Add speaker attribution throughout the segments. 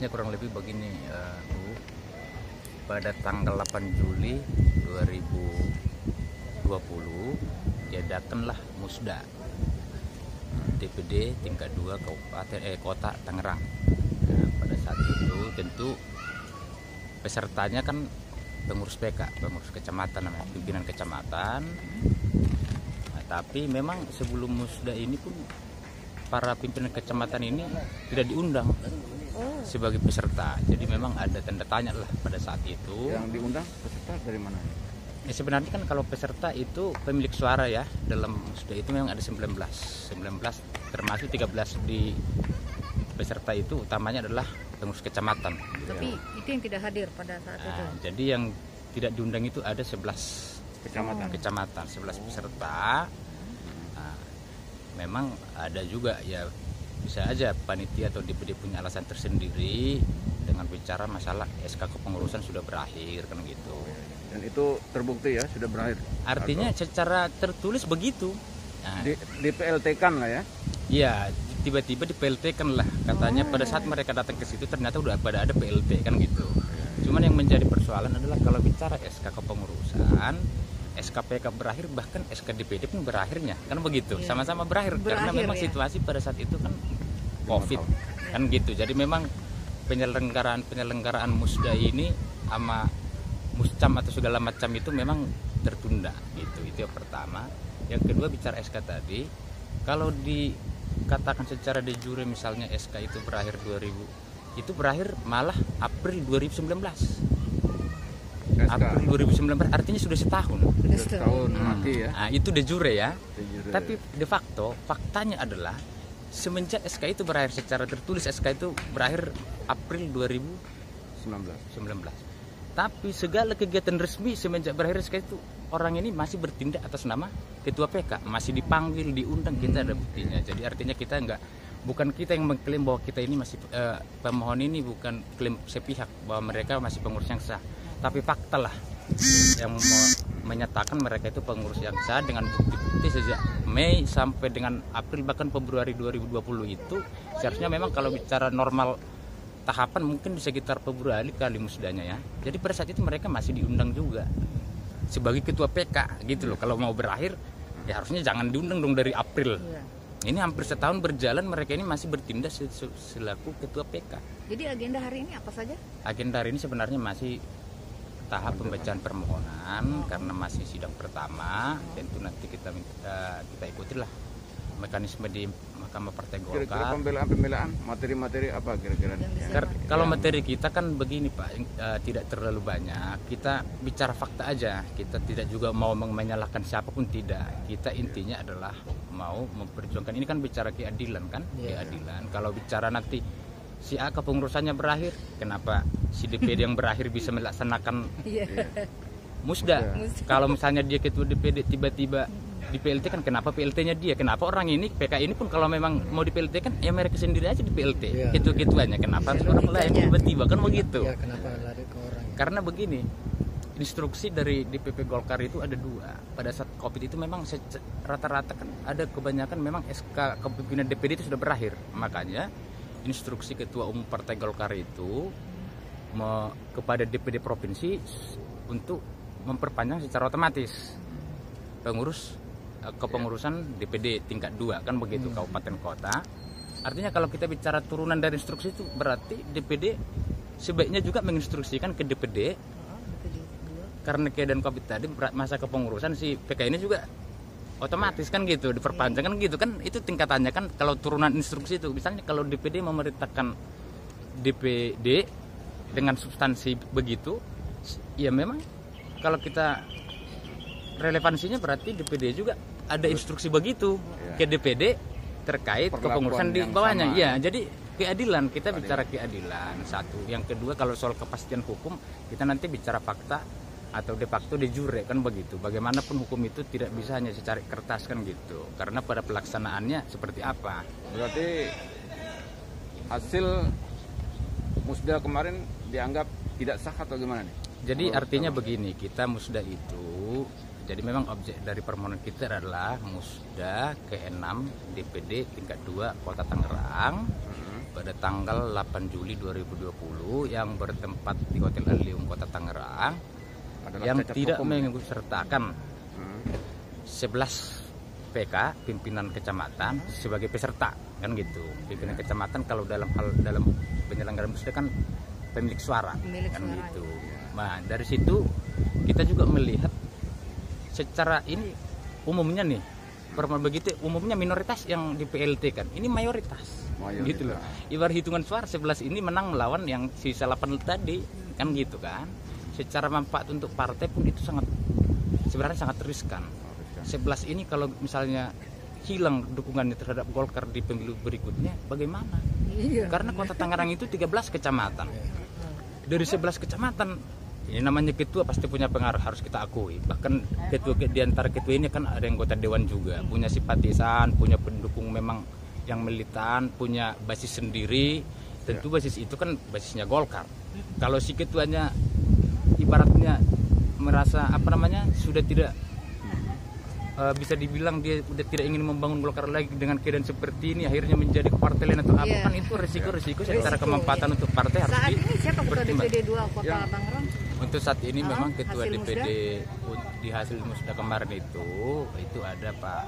Speaker 1: kronologisnya kurang lebih begini, Bu. Pada tanggal 8 Juli 2020 diadakanlah musda DPD tingkat 2 Kota Tangerang. Nah, pada saat itu tentu pesertanya kan pengurus PK, pengurus kecamatan, namanya pimpinan kecamatan. Nah, tapi memang sebelum musda ini pun para pimpinan kecamatan ini tidak diundang sebagai peserta. Jadi memang ada tanda tanya lah pada saat itu.
Speaker 2: Yang diundang peserta dari mana?
Speaker 1: Ya, sebenarnya kan kalau peserta itu pemilik suara ya, dalam musda itu memang ada 19 termasuk 13 di peserta itu utamanya adalah pengurus kecamatan.
Speaker 3: Tapi itu yang tidak hadir pada saat itu.
Speaker 1: Jadi yang tidak diundang itu ada 11 kecamatan, 11 peserta. Nah, memang ada juga ya, bisa aja panitia atau DPD punya alasan tersendiri dengan bicara masalah SK kepengurusan sudah berakhir kan gitu.
Speaker 2: Dan itu terbukti ya sudah berakhir.
Speaker 1: Artinya secara tertulis begitu. Nah,
Speaker 2: Di PLT kan lah ya.
Speaker 1: iya, tiba-tiba di PLT kan lah katanya. Pada saat mereka datang ke situ ternyata udah pada ada PLT kan gitu. Cuman yang menjadi persoalan adalah kalau bicara SK kepengurusan, SKPK berakhir, bahkan SK DPD pun berakhirnya kan begitu, sama-sama berakhir karena memang situasi pada saat itu kan COVID kan gitu. Jadi memang penyelenggaraan musda ini sama muscam atau segala macam itu memang tertunda gitu. Itu yang pertama. Yang kedua bicara SK tadi, kalau dikatakan secara de jure misalnya SK itu berakhir 2000, itu berakhir malah April 2019. April 2019 artinya sudah setahun.
Speaker 2: Setahun mati ya.
Speaker 1: Nah, itu de jure ya.
Speaker 2: De jure.
Speaker 1: Tapi de facto faktanya adalah semenjak SK itu berakhir secara tertulis, SK itu berakhir April 2019. Tapi segala kegiatan resmi semenjak berakhir SK itu, orang ini masih bertindak atas nama ketua PK, masih dipanggil, diundang, kita ada buktinya. Jadi artinya kita bukan kita yang mengklaim bahwa kita ini masih pemohon ini bukan klaim sepihak bahwa mereka masih pengurus yang sah, tapi fakta lah yang menyatakan mereka itu pengurus yang sah dengan bukti sejak Mei sampai dengan April bahkan Februari 2020 itu. Seharusnya memang kalau bicara normal tahapan mungkin di sekitar Februari kali musdanya ya. Jadi pada saat itu mereka masih diundang juga sebagai ketua PK gitu loh. Kalau mau berakhir ya harusnya jangan diundang dong dari April. Ini hampir setahun berjalan mereka ini masih bertindak selaku ketua PK.
Speaker 3: Jadi agenda hari ini apa saja?
Speaker 1: Agenda hari ini sebenarnya masih tahap pembacaan permohonan karena masih sidang pertama. Tentu nanti kita ikutilah mekanisme di Mahkamah Partai Golkar.
Speaker 2: Kira-kira pembelaan materi-materi apa kira-kira?
Speaker 1: Kalau materi kita kan begini Pak, tidak terlalu banyak. Kita bicara fakta aja. Kita tidak juga mau menyalahkan siapapun, tidak. Kita intinya adalah mau memperjuangkan, ini kan bicara keadilan kan, keadilan. Kalau bicara nanti si A kepengurusannya berakhir, kenapa si DPD yang berakhir bisa melaksanakan musda? Kalau misalnya dia ketua DPD tiba-tiba di PLT kan, kenapa PLT-nya dia? Kenapa orang ini PK ini pun kalau memang mau di PLT kan ya mereka sendiri aja di PLT. Gitu-gituannya. Kenapa harus orang lain tiba-tiba kan begitu?
Speaker 4: Ya, kenapa lari ke orang?
Speaker 1: Karena begini, instruksi dari DPP Golkar itu ada 2. Pada saat Covid itu memang rata-rata kan ada kebanyakan memang SK kepemimpinan DPD itu sudah berakhir. Makanya instruksi Ketua Umum Partai Golkar itu kepada DPD provinsi untuk memperpanjang secara otomatis pengurus kepengurusan DPD tingkat 2 kan begitu, kabupaten kota. Artinya kalau kita bicara turunan dari instruksi itu berarti DPD sebaiknya juga menginstruksikan ke DPD karena keadaan Covid tadi masa kepengurusan si PK ini juga otomatis kan gitu diperpanjang kan gitu kan. Itu tingkatannya kan kalau turunan instruksi itu. Misalnya kalau DPD memerintahkan DPD dengan substansi begitu, ya memang kalau kita relevansinya berarti DPD juga ada instruksi begitu ke DPD terkait kepengurusan di bawahnya. Ya, jadi keadilan, kita bicara keadilan satu. Yang kedua kalau soal kepastian hukum kita nanti bicara fakta atau de facto de jure kan begitu. Bagaimanapun hukum itu tidak bisa hanya secara kertas kan gitu. Karena pada pelaksanaannya seperti apa.
Speaker 2: Berarti hasil musda kemarin dianggap tidak sah atau gimana nih?
Speaker 1: Jadi artinya begini, kita musda itu, jadi memang objek dari permohonan kita adalah musda ke-6 DPD tingkat 2 Kota Tangerang pada tanggal 8 Juli 2020 yang bertempat di Hotel Allium Kota Tangerang
Speaker 2: Adalah
Speaker 1: yang
Speaker 2: cacat
Speaker 1: tidak
Speaker 2: hukum.
Speaker 1: mengikutsertakan
Speaker 2: Hmm.
Speaker 1: 11 PK pimpinan kecamatan sebagai peserta, kan gitu. Pimpinan kecamatan kalau dalam penyelenggaraan musda kan pemilik suara,
Speaker 3: Pemilik
Speaker 1: kan
Speaker 3: suara,
Speaker 1: gitu. Nah, dari situ kita juga melihat secara ini umumnya nih, formal begitu umumnya minoritas yang di PLT kan. Ini mayoritas. Gitu loh. Ibarat hitungan suara 11 ini menang melawan yang sisa 8 tadi, kan gitu kan. Secara manfaat untuk partai pun itu sebenarnya sangat riskan. 11 ini kalau misalnya hilang dukungannya terhadap Golkar di pemilu berikutnya bagaimana?
Speaker 3: Iya.
Speaker 1: Karena Kota Tangerang itu 13 kecamatan. Dari 11 kecamatan ini namanya ketua pasti punya pengaruh, harus kita akui. Bahkan ketua di antara ketua ini kan ada anggota dewan juga, punya simpatisan, punya pendukung memang yang militan, punya basis sendiri. Tentu basis itu kan basisnya Golkar. Kalau si ketuanya ibaratnya merasa sudah tidak bisa dibilang dia udah tidak ingin membangun Golkar lagi dengan keadaan seperti ini, akhirnya menjadi partai lain atau apa,
Speaker 3: Iya.
Speaker 1: kan itu resiko secara kemampatan untuk partai harus
Speaker 3: Saat ini siapa ketua
Speaker 1: dipertimbang.
Speaker 3: DPD 2 Kota
Speaker 2: Yang-
Speaker 3: Tangerang?
Speaker 1: Untuk saat ini memang ketua
Speaker 3: hasil
Speaker 1: DPD di hasil musda kemarin itu ada Pak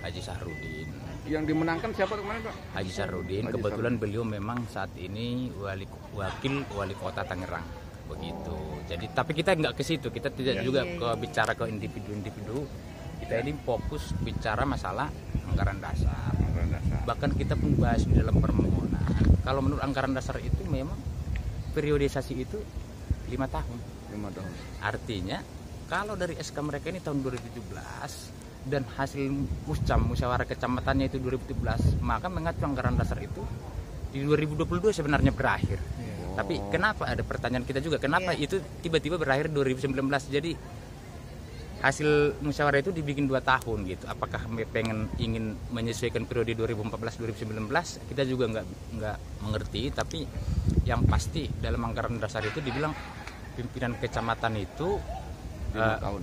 Speaker 1: Haji Sahrudin.
Speaker 2: Yang dimenangkan siapa kemarin, Pak?
Speaker 1: Haji Sahrudin,
Speaker 2: Haji
Speaker 1: kebetulan beliau memang saat ini wakil wali kota Tangerang, begitu. Jadi tapi kita nggak ke situ, kita tidak juga ke bicara ke individu-individu. Kita ini fokus bicara masalah anggaran dasar. Bahkan kita pun bahas di dalam permohonan. Kalau menurut anggaran dasar itu memang periodisasi itu 5 tahun.
Speaker 2: 5 tahun.
Speaker 1: Artinya kalau dari SK mereka ini tahun 2017 dan hasil musyawarah kecamatannya itu 2017, maka mengacu anggaran dasar itu di 2022 sebenarnya berakhir. Tapi kenapa ada pertanyaan kita juga, kenapa itu tiba-tiba berakhir 2019? Jadi hasil musyawarah itu dibikin 2 tahun gitu. Apakah ingin menyesuaikan periode 2014-2019? Kita juga nggak mengerti. Tapi yang pasti dalam anggaran dasar itu dibilang pimpinan kecamatan itu
Speaker 2: 5 tahun.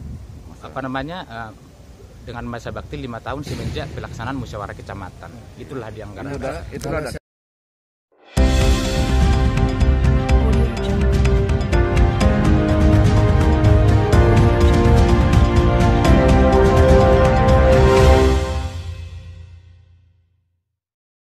Speaker 1: dengan masa bakti 5 tahun semenjak pelaksanaan musyawarah kecamatan. Itulah di anggaran dasar.
Speaker 2: Itu udah